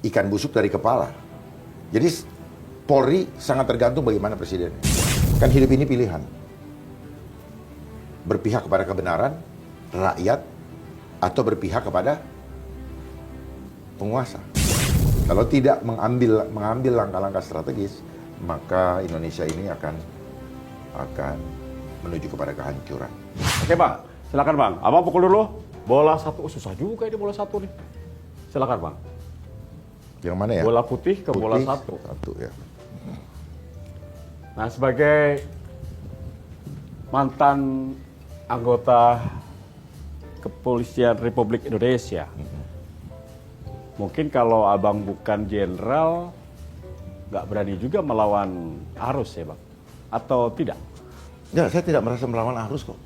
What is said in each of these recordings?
ikan busuk dari kepala. Jadi Polri sangat tergantung bagaimana presiden. Kan hidup ini pilihan. Berpihak kepada kebenaran, rakyat, atau berpihak kepada penguasa. Kalau tidak mengambil langkah-langkah strategis, maka Indonesia ini akan menuju kepada kehancuran. Oke Bang, silakan Bang. Abang pukul dulu. Bola satu, susah juga ini bola satu nih. Silakan Bang. Yang mana ya? Bola putih ke bola satu. Satu ya. Nah, sebagai mantan anggota Kepolisian Republik Indonesia, mungkin kalau abang bukan jenderal, nggak berani juga melawan arus ya Bang? Atau tidak? Ya, saya tidak merasa melawan arus kok.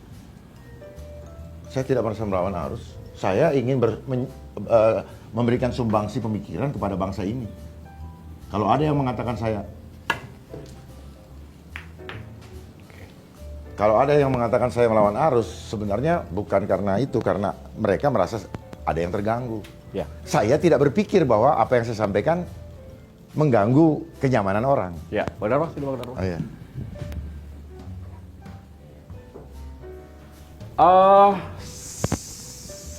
Saya tidak merasa melawan arus. Saya ingin memberikan sumbangsi pemikiran kepada bangsa ini. Kalau ada yang mengatakan saya melawan arus, sebenarnya bukan karena itu, karena mereka merasa ada yang terganggu. Ya. Saya tidak berpikir bahwa apa yang saya sampaikan mengganggu kenyamanan orang. Ya, benar Bang, benar Bang. Oh, iya.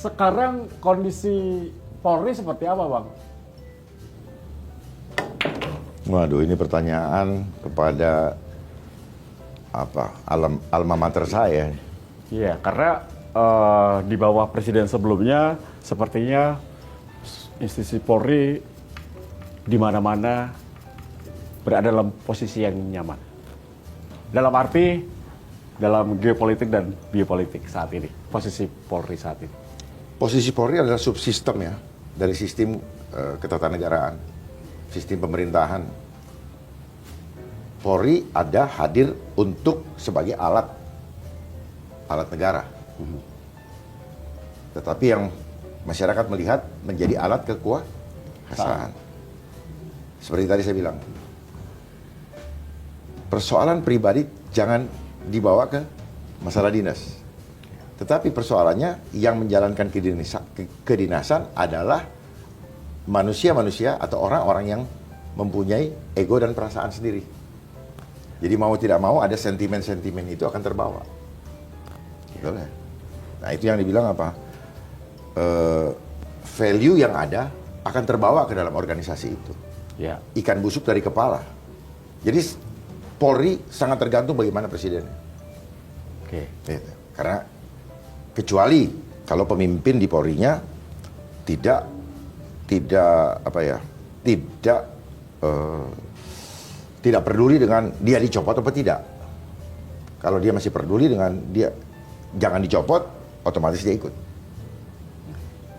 Sekarang kondisi Polri seperti apa Bang? Waduh, ini pertanyaan kepada alma mater saya. Iya, karena di bawah presiden sebelumnya sepertinya institusi Polri di mana-mana berada dalam posisi yang nyaman. Dalam arti dalam geopolitik dan biopolitik saat ini, posisi Polri saat ini. Posisi Polri adalah subsistem ya dari sistem ketatanegaraan, sistem pemerintahan. Polri ada hadir untuk sebagai alat negara. Tetapi yang masyarakat melihat menjadi alat kekuasaan. Seperti tadi saya bilang, persoalan pribadi jangan dibawa ke masalah dinas. Tetapi persoalannya yang menjalankan kedinasan adalah manusia-manusia atau orang-orang yang mempunyai ego dan perasaan sendiri. Jadi mau tidak mau ada sentimen-sentimen itu akan terbawa. Gitu lah. Nah itu yang dibilang apa? Value yang ada akan terbawa ke dalam organisasi itu. Ya. Ikan busuk dari kepala. Jadi Polri sangat tergantung bagaimana presidennya. Oke. Gitu. Karena kecuali kalau pemimpin di Polri-nya tidak peduli dengan dia dicopot atau tidak. Kalau dia masih peduli dengan dia jangan dicopot, otomatis dia ikut.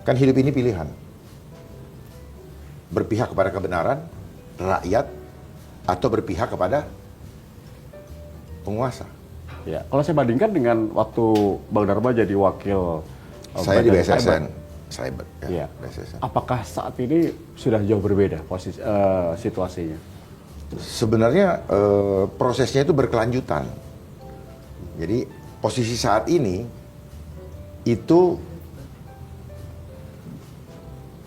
Kan hidup ini pilihan. Berpihak kepada kebenaran, rakyat, atau berpihak kepada penguasa. Ya, kalau saya bandingkan dengan waktu Bang Dharma jadi wakil Saya di Badan BSSN. Cyber, Ya. BSSN. Apakah saat ini sudah jauh berbeda posisi situasinya? Sebenarnya prosesnya itu berkelanjutan. Jadi posisi saat ini itu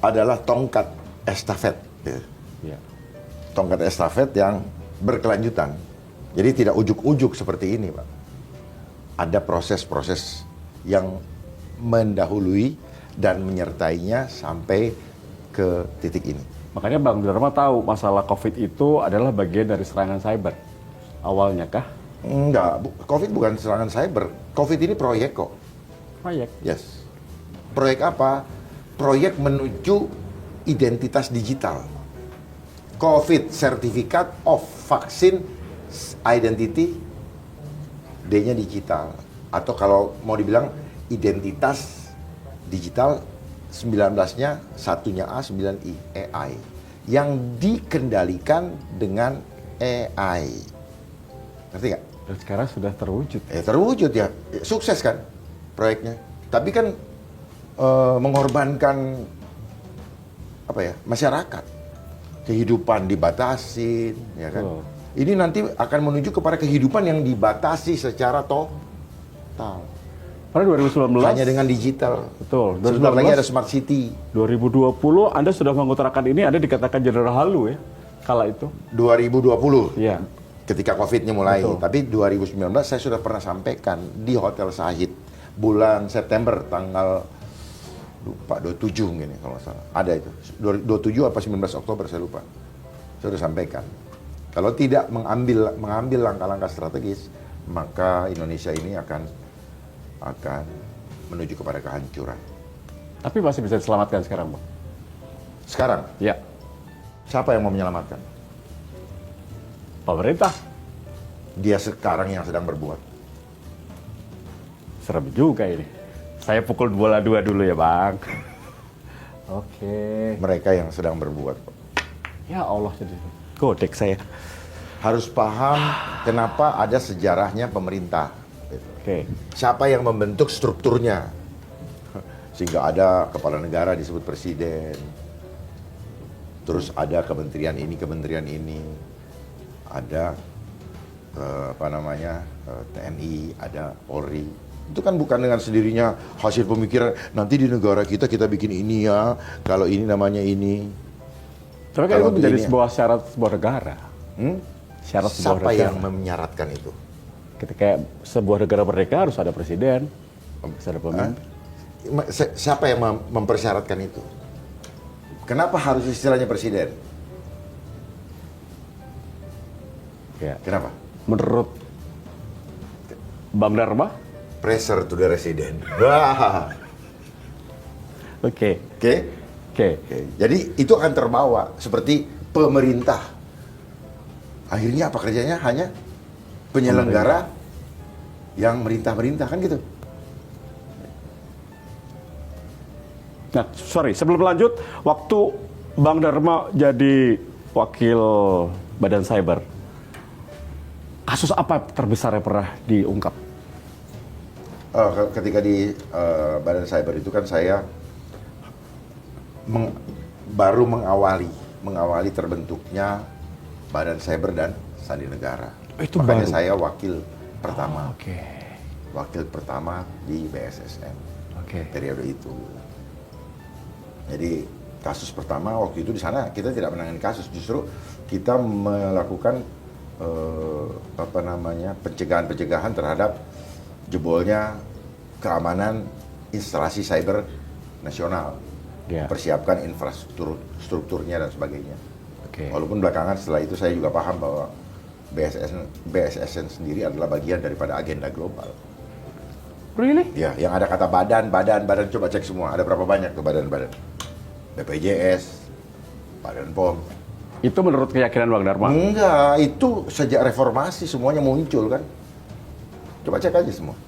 adalah tongkat estafet. Ya. Tongkat estafet yang berkelanjutan. Jadi tidak ujuk-ujuk seperti ini, Pak. Ada proses-proses yang mendahului dan menyertainya sampai ke titik ini. Makanya Bang Dharma tahu masalah COVID itu adalah bagian dari serangan cyber. Awalnya kah? Enggak, COVID bukan serangan cyber. COVID ini proyek kok. Proyek. Yes. Proyek apa? Proyek menuju identitas digital. COVID, Certificate of Vaccine Identity, D-nya digital. Atau kalau mau dibilang identitas digital, 19-nya, satunya A, 9I, AI. Yang dikendalikan dengan AI. Ngerti nggak? Dan sekarang sudah terwujud. Terwujud ya. Sukses kan proyeknya. Tapi kan mengorbankan masyarakat. Kehidupan dibatasin, ya kan? Oh. Ini nanti akan menuju kepada kehidupan yang dibatasi secara total. Pada 2019, Hanya dengan digital. betul. Sebentar 2019, lagi ada smart city. 2020 Anda sudah mengutarakan ini, Anda dikatakan general halu ya, kala itu. 2020. Iya. Ketika COVID-nya mulai. Betul. Tapi 2019 saya sudah pernah sampaikan di Hotel Sahid bulan September tanggal lupa 27 mungkin ya, kalau nggak salah. Ada itu. 27 apa 19 Oktober saya lupa. Saya sudah sampaikan. Kalau tidak mengambil langkah-langkah strategis, maka Indonesia ini akan menuju kepada kehancuran. Tapi masih bisa diselamatkan sekarang, Bang. Sekarang, Ya, siapa yang mau menyelamatkan? pemerintah. Dia sekarang yang sedang berbuat. Serem juga ini. Saya pukul bola 2 dulu ya, Bang. Oke. Mereka yang sedang berbuat. Ya Allah, jadi godek saya. Harus paham kenapa ada sejarahnya pemerintah. Oke. Siapa yang membentuk strukturnya? Sehingga ada kepala negara disebut presiden. Terus ada kementerian ini. Ada TNI, ada Polri. Itu kan bukan dengan sendirinya hasil pemikiran nanti di negara kita bikin ini ya, kalau ini namanya ini. Tapi kan Kalau itu menjadi begini- sebuah syarat sebuah negara. Syarat sebuah Siapa negara. yang menyaratkan itu? Ketika sebuah negara merdeka harus ada presiden, harus ada pemimpin. Siapa yang mempersyaratkan itu? Kenapa harus istilahnya presiden? Ya. Kenapa? Menurut Bang Dharma, Pressure to the resident. Wah. oke. Oke. Oke. Oke. Jadi itu akan terbawa seperti pemerintah. Akhirnya apa kerjanya? Hanya penyelenggara yang merintah-merintah kan gitu. Nah, sorry, sebelum lanjut, waktu Bang Dharma jadi wakil Badan Cyber, kasus apa terbesar yang pernah diungkap? Ketika di Badan Cyber itu kan saya baru mengawali terbentuknya Badan Cyber dan Sandi Negara. Itu Makanya baru? saya wakil pertama, Oke. wakil pertama di BSSN Oke. periode itu. Jadi kasus pertama waktu itu di sana kita tidak menangani kasus, justru kita melakukan pencegahan terhadap jebolnya keamanan instalasi cyber nasional, Ya. persiapkan strukturnya dan sebagainya. Oke. Walaupun belakangan setelah itu saya juga paham bahwa BSSN sendiri adalah bagian daripada agenda global. Really? Ya, yang ada kata badan, coba cek semua. Ada berapa banyak tuh badan-badan? BPJS, Badan POM. Itu menurut keyakinan Bang Dharma? Enggak, itu sejak reformasi semuanya muncul kan. Coba cek aja semua.